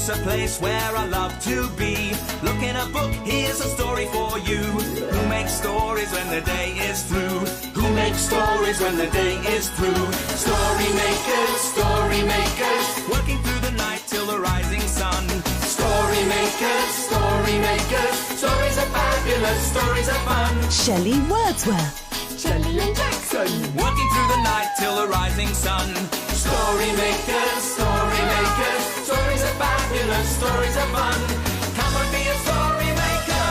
It's a place where I love to be. Look in a book, here's a story for you. Who makes stories when the day is through? Who makes stories when the day is through? Story makers, working through the night till the rising sun. Story makers, stories are fabulous, stories are fun. Shelley Wordsworth. Shelley and Jackson, working through the night till the rising sun. Story makers, stories are fabulous, stories are fun. Come and be a story maker.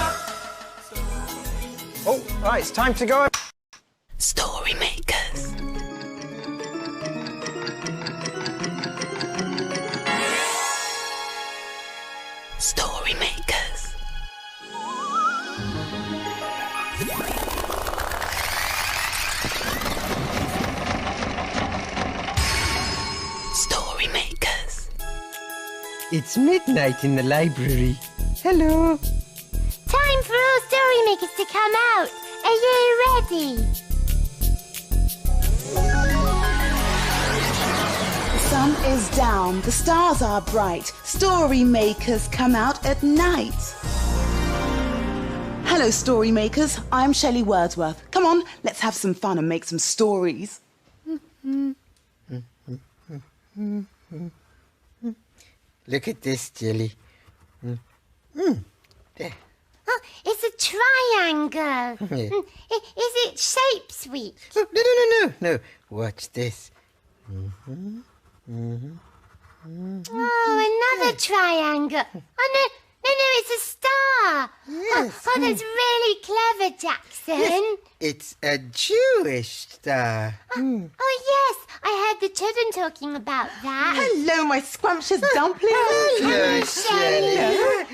Oh, right, it's time to go. Story makers. Story makers. Story makers. It's midnight in the library. Hello. time for all story makers to come out. Are you ready? The sun is down, the stars are bright. Story makers come out at night. Hello, story makers. I'm Shelley Wordsworth. Come on, let's have some fun and make some stories. Look at this, Jelly. There. Oh, it's a triangle. Yeah. Is it shape sweet? Oh, no. Watch this. Oh, another triangle. Oh, no, it's a star. Yes. Oh, that's really clever, Jackson. Yes, it's a Jewish star. Oh, yes, I heard the children talking about that. Hello, my scrumptious dumplings. Hello, Shelley.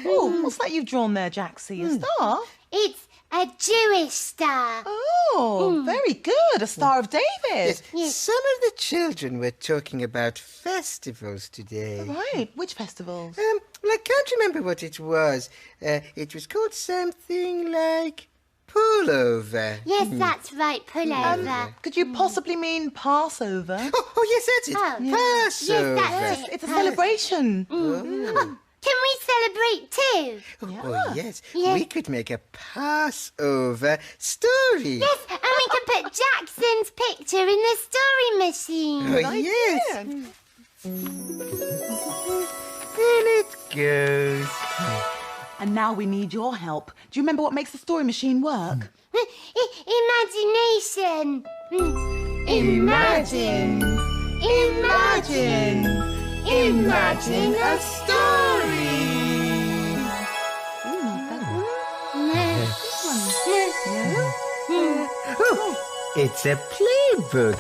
Oh, what's that you've drawn there, Jaxie? A star? It's a Jewish star. Oh, very good. A Star of David. Yes. Some of the children were talking about festivals today. Right. Which festivals? Well, I can't remember what it was. It was called something like pullover. Yes, that's right, pullover. Could you possibly mean Passover? Oh, yes, that's it. Oh. Passover. Yes, that's it. It's a celebration. Oh, can we celebrate too? Oh, yes. Yeah. We could make a Passover story. Yes, and we can put Jackson's picture in the story machine. Oh, yes. In it goes. And now we need your help. Do you remember what makes the story machine work? Imagination. Imagine a story. It's a playbook.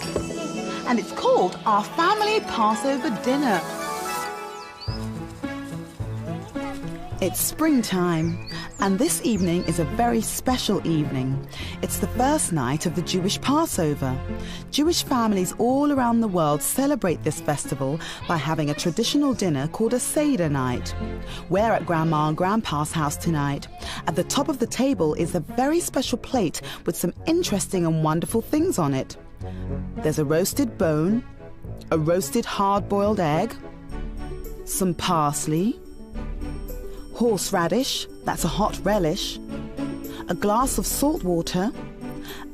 And it's called Our Family Passover Dinner. It's springtime, and this evening is a very special evening. It's the first night of the Jewish Passover. Jewish families all around the world celebrate this festival by having a traditional dinner called a Seder night. We're at Grandma and Grandpa's house tonight. At the top of the table is a very special plate with some interesting and wonderful things on it. There's a roasted bone, a roasted hard-boiled egg, some parsley, horseradish, that's a hot relish, a glass of salt water,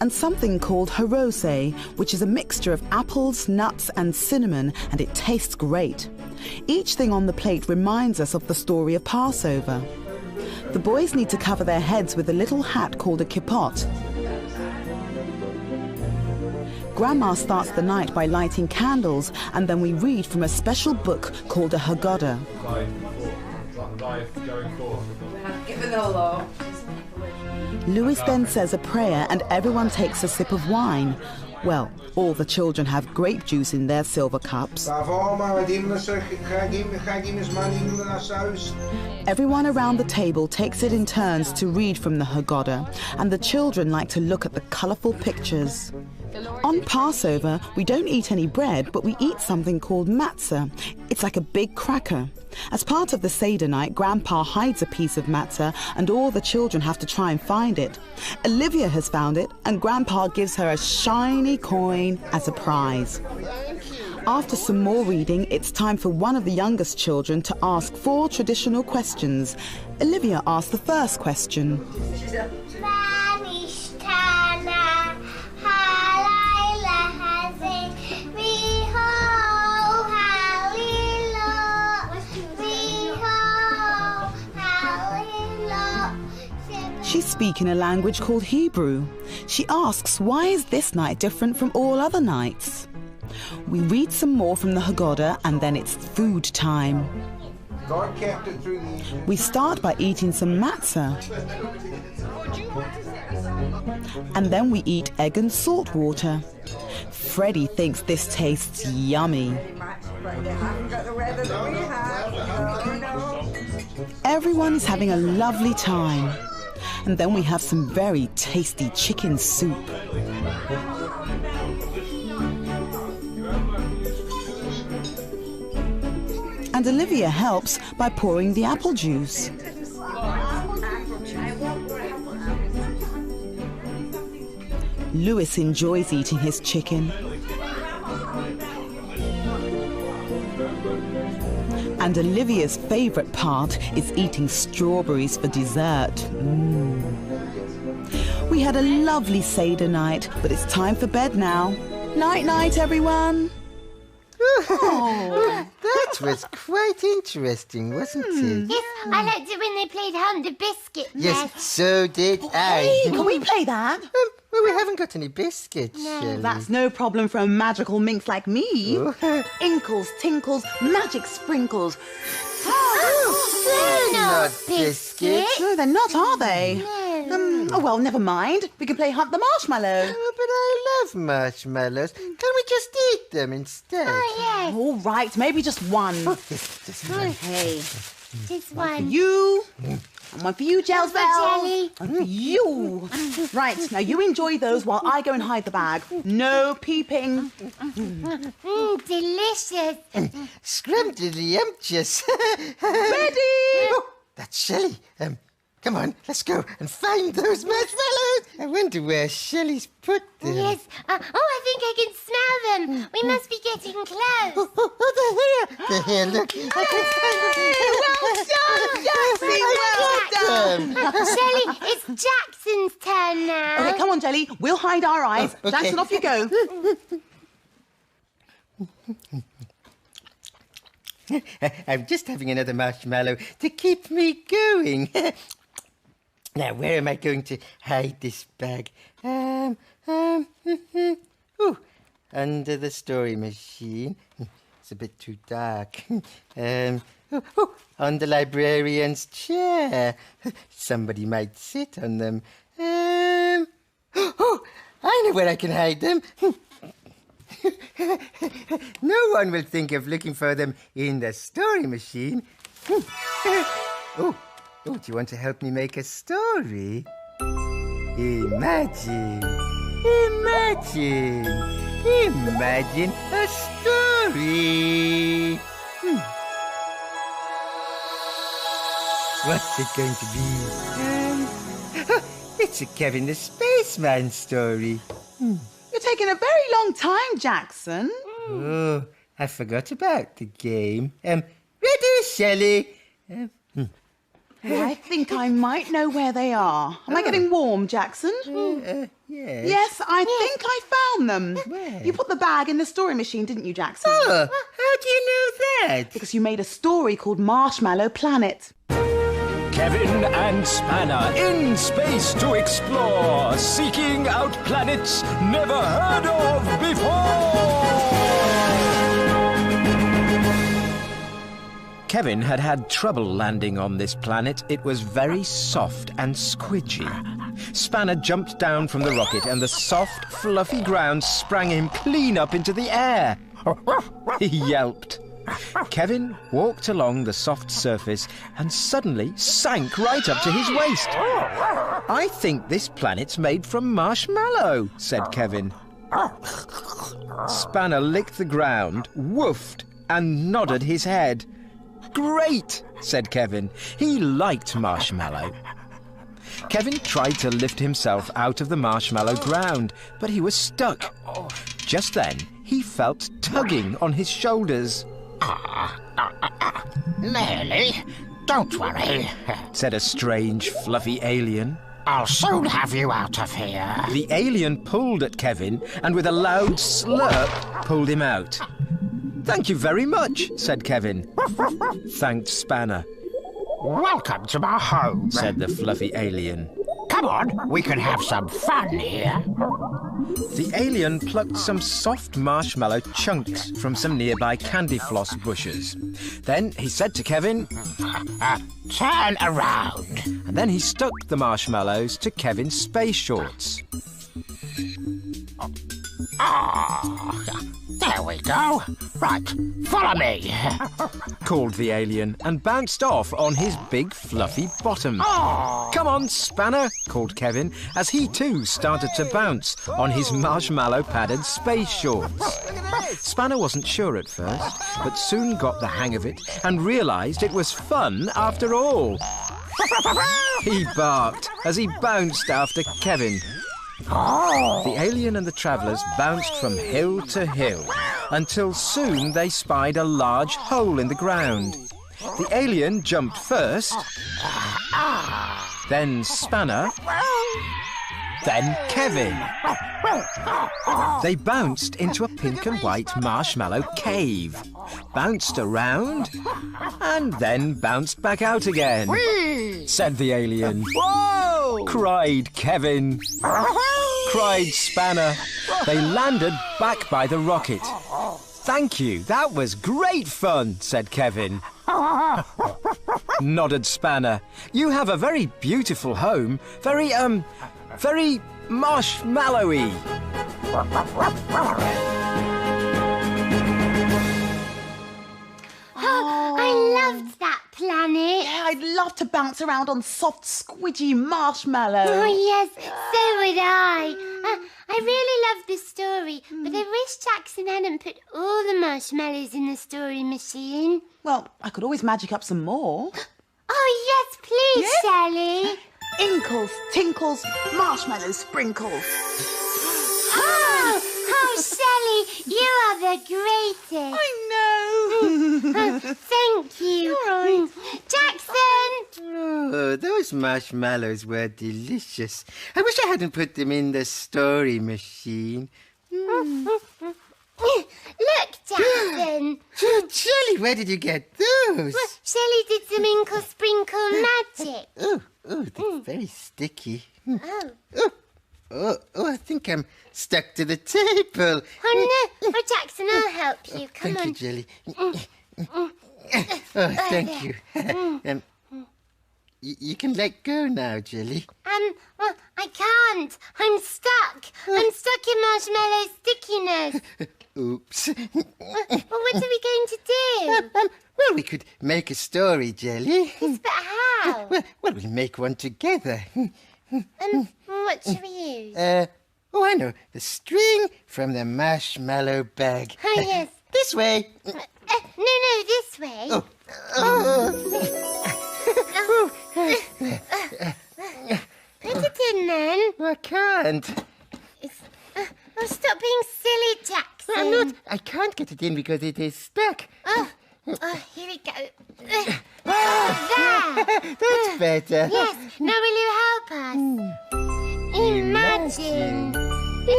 and something called harose, which is a mixture of apples, nuts, and cinnamon, and it tastes great. Each thing on the plate reminds us of the story of Passover. The boys need to cover their heads with a little hat called a kippot. Grandma starts the night by lighting candles, and then we read from a special book called a Haggadah. Louis then says a prayer and everyone takes a sip of wine. Well, all the children have grape juice in their silver cups. Everyone around the table takes it in turns to read from the Haggadah, and the children like to look at the colourful pictures. On Passover, we don't eat any bread, but we eat something called matzah. It's like a big cracker. As part of the Seder night, Grandpa hides a piece of matzah, and all the children have to try and find it. Olivia has found it, and Grandpa gives her a shiny coin as a prize. After some more reading, it's time for one of the youngest children to ask 4 traditional questions. Olivia asked the first question. She's speaking a language called Hebrew. She asks, why is this night different from all other nights? We read some more from the Haggadah and then it's food time. God kept it through the evening. We start by eating some matzah. And then we eat egg and salt water. Freddie thinks this tastes yummy. Everyone's having a lovely time. And then we have some very tasty chicken soup. And Olivia helps by pouring the apple juice. Lewis enjoys eating his chicken. And Olivia's favourite part is eating strawberries for dessert. We had a lovely Seder night, but it's time for bed now. Night-night, everyone. Oh, that was quite interesting, wasn't it? Yes, I liked it when they played Hunt the Biscuit. Yes, so did I. Hey, can we play that? Well, we haven't got any biscuits, Shelley. That's no problem for a magical minx like me. Inkles, tinkles, magic sprinkles. They're not biscuits. No, they're not, are they? Oh, well, never mind. We can play Hunt the Marshmallow. Oh, but I love marshmallows. Can we just eat them instead? Oh, yes. All right, maybe just one. Just one. Okay. Just one. You. And one for you, Gels Bell. Jelly. And for you. Right, now you enjoy those while I go and hide the bag. No peeping. Delicious. Scrumptious. Ready? Oh, that's Shelley. Come on, let's go and find those marshmallows. I wonder where Shelley's put them. Yes. I think I can smell them. We must be getting close. They're here, look. I can find them. Well done, Jackson. Well done. Shelley, it's Jackson's turn now. Okay, come on, Jelly. We'll hide our eyes. Okay. Jackson, off you go. I'm just having another marshmallow to keep me going. Now, where am I going to hide this bag? Under the story machine. It's a bit too dark. On the librarian's chair. Somebody might sit on them. I know where I can hide them. No one will think of looking for them in the story machine. Do you want to help me make a story? Imagine a story. What's it going to be? It's a Kevin the Spaceman story. You're taking a very long time, Jackson. Oh, I forgot about the game. Ready, Shelley? I think I might know where they are. Am I getting warm, Jackson? Yes. Yes, I think I found them. Where? You put the bag in the story machine, didn't you, Jackson? Oh, how do you know that? Because you made a story called Marshmallow Planet. Kevin and Spanner in space to explore, seeking out planets never heard of before. Kevin had trouble landing on this planet. It was very soft and squidgy. Spanner jumped down from the rocket and the soft, fluffy ground sprang him clean up into the air. He yelped. Kevin walked along the soft surface and suddenly sank right up to his waist. I think this planet's made from marshmallow, said Kevin. Spanner licked the ground, woofed, and nodded his head. Great, said Kevin. He liked marshmallow. Kevin tried to lift himself out of the marshmallow ground, but he was stuck. Just then, he felt tugging on his shoulders. Nearly. Don't worry, said a strange, fluffy alien. I'll soon have you out of here. The alien pulled at Kevin and with a loud slurp pulled him out. Thank you very much, said Kevin. Thanked Spanner. Welcome to my home, said the fluffy alien. Come on, we can have some fun here. The alien plucked some soft marshmallow chunks from some nearby candy floss bushes. Then he said to Kevin, Turn around. And then he stuck the marshmallows to Kevin's space shorts. There we go. Right, follow me. Called the alien and bounced off on his big fluffy bottom. Come on, Spanner, called Kevin, as he too started to bounce on his marshmallow-padded space shorts. Spanner wasn't sure at first, but soon got the hang of it and realised it was fun after all. He barked as he bounced after Kevin. The alien and the travellers bounced from hill to hill until soon they spied a large hole in the ground. The alien jumped first, then Spanner, then Kevin. They bounced into a pink and white marshmallow cave, bounced around, and then bounced back out again. Said the alien. Whoa! Cried Kevin. Cried Spanner. They landed back by the rocket. Thank you, that was great fun, said Kevin. Nodded Spanner. You have a very beautiful home. Very marshmallowy. I loved that planet. Yeah, I'd love to bounce around on soft, squidgy marshmallow. Oh, yes, so would I. I really love this story, but I wish Jackson hadn't put all the marshmallows in the story machine. Well, I could always magic up some more. Oh, yes, please, Yeah? Shelley. Inkles, tinkles, marshmallow sprinkles. Oh, Shelley, you are the greatest. I know. Thank you. All right. Jackson! Oh, those marshmallows were delicious. I wish I hadn't put them in the story machine. Look, Jackson. Shelley, where did you get those? Shelley did some inkle sprinkle magic. Oh, they're very sticky. Oh. I think I'm stuck to the table. Oh, no. Oh, Jackson, I'll help you. Come Thank on. you, Jelly. Oh, thank you. You can let go now, Jelly. Well, I can't. I'm stuck. I'm stuck in marshmallow stickiness. Oops. Well, what are we going to do? Well, we could make a story, Jelly. Yes, but how? Well, we'll make one together. What should we use? I know. The string from the marshmallow bag. Oh, yes. This way. No, this way. Put it in then. I can't. Oh, stop being silly, Jackson. I'm not. I can't get it in because it is stuck. Oh, here we go. There. That's better. Yes. Now will you help us?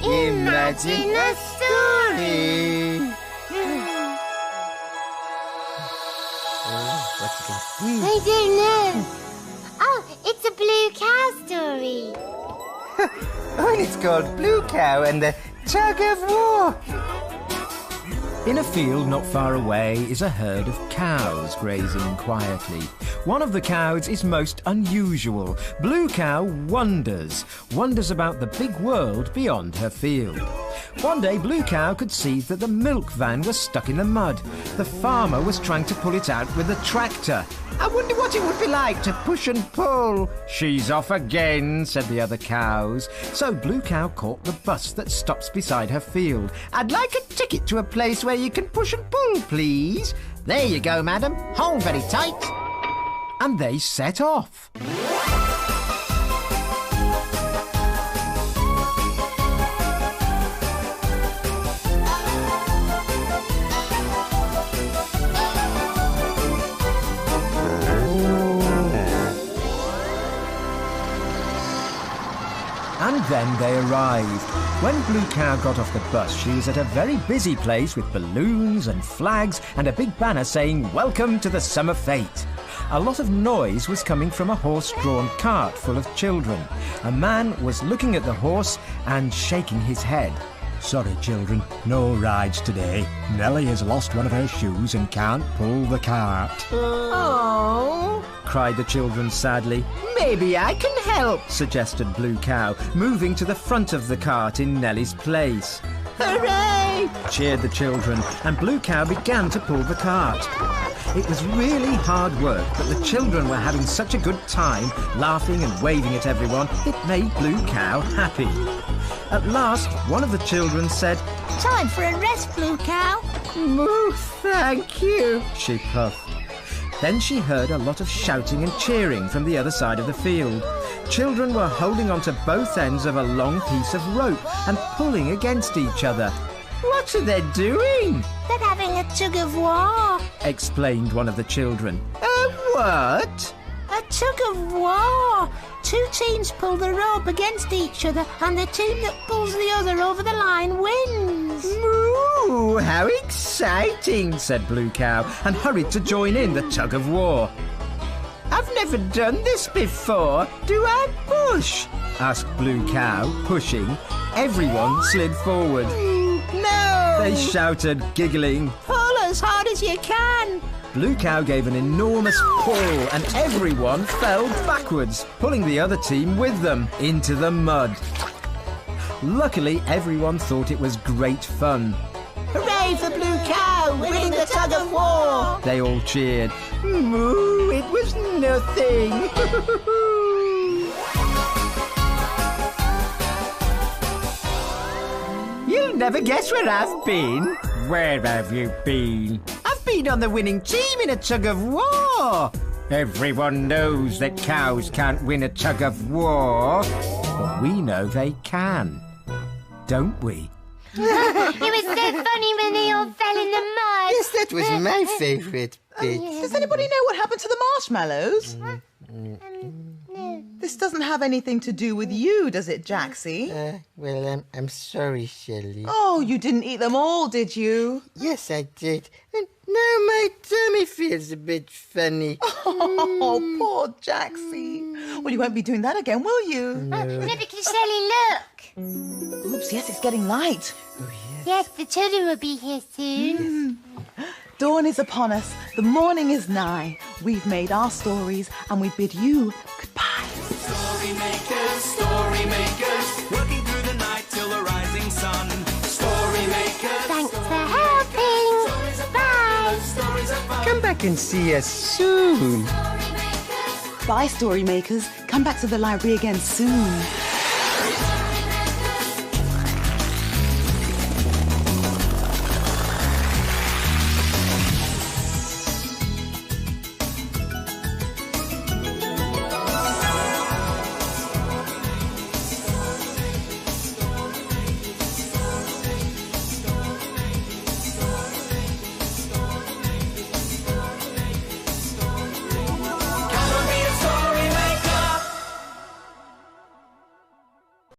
Imagine a story. What's it going to be? I don't know. Oh, it's a blue cow story. And it's called Blue Cow and the Tug of War. In a field not far away is a herd of cows grazing quietly. One of the cows is most unusual. Blue Cow wonders about the big world beyond her field. One day, Blue Cow could see that the milk van was stuck in the mud. The farmer was trying to pull it out with a tractor. I wonder what it would be like to push and pull. She's off again, said the other cows. So Blue Cow caught the bus that stops beside her field. I'd like a ticket to a place where you can push and pull, please. There you go, madam. Hold very tight. And they set off. And then they arrived. When Blue Cow got off the bus, she was at a very busy place with balloons and flags and a big banner saying, "Welcome to the Summer Fete." A lot of noise was coming from a horse-drawn cart full of children. A man was looking at the horse and shaking his head. Sorry, children, no rides today. Nellie has lost one of her shoes and can't pull the cart. "Oh!" cried the children sadly. "Maybe I can help," suggested Blue Cow, moving to the front of the cart in Nellie's place. "Hooray!" cheered the children, and Blue Cow began to pull the cart. It was really hard work, but the children were having such a good time, laughing and waving at everyone, it made Blue Cow happy. At last, one of the children said, "Time for a rest, Blue Cow." "Moo, thank you," she puffed. Then she heard a lot of shouting and cheering from the other side of the field. Children were holding onto both ends of a long piece of rope and pulling against each other. "What are they doing?" "They're having a tug-of-war." explained one of the children. "A what?" "A tug-of-war. Two teams pull the rope against each other, and the team that pulls the other over the line wins." "Moo, how exciting," said Blue Cow, and hurried to join in the tug-of-war. "I've never done this before. Do I push?" asked Blue Cow, pushing. Everyone slid forward. "No!" they shouted, giggling. "Pull as hard as you can." Blue Cow gave an enormous pull and everyone fell backwards, pulling the other team with them into the mud. Luckily, everyone thought it was great fun. "Hooray for Blue Cow, winning the tug-of-war!" They all cheered. "Moo, it was nothing." "You'll never guess where I've been." Where have you been? "I've been on the winning team in a tug-of-war." Everyone knows that cows can't win a tug-of-war. But we know they can, don't we? It was so funny when they all fell in the mud. Yes, that was my favourite bit. Does anybody know what happened to the marshmallows? No. This doesn't have anything to do with you, does it, Jaxie? Well, I'm sorry, Shelley. Oh, you didn't eat them all, did you? Yes, I did. And now my tummy feels a bit funny. Oh, poor Jaxie. Well, you won't be doing that again, will you? No, because Shelley, look. Oops, yes, it's getting light. Yes, the children will be here soon. Dawn is upon us. The morning is nigh. We've made our stories and we bid you goodbye. Story makers, working through the night till the rising sun. Story makers. Thanks for helping. Bye. Come back and see us soon. Bye, story makers. Come back to the library again soon.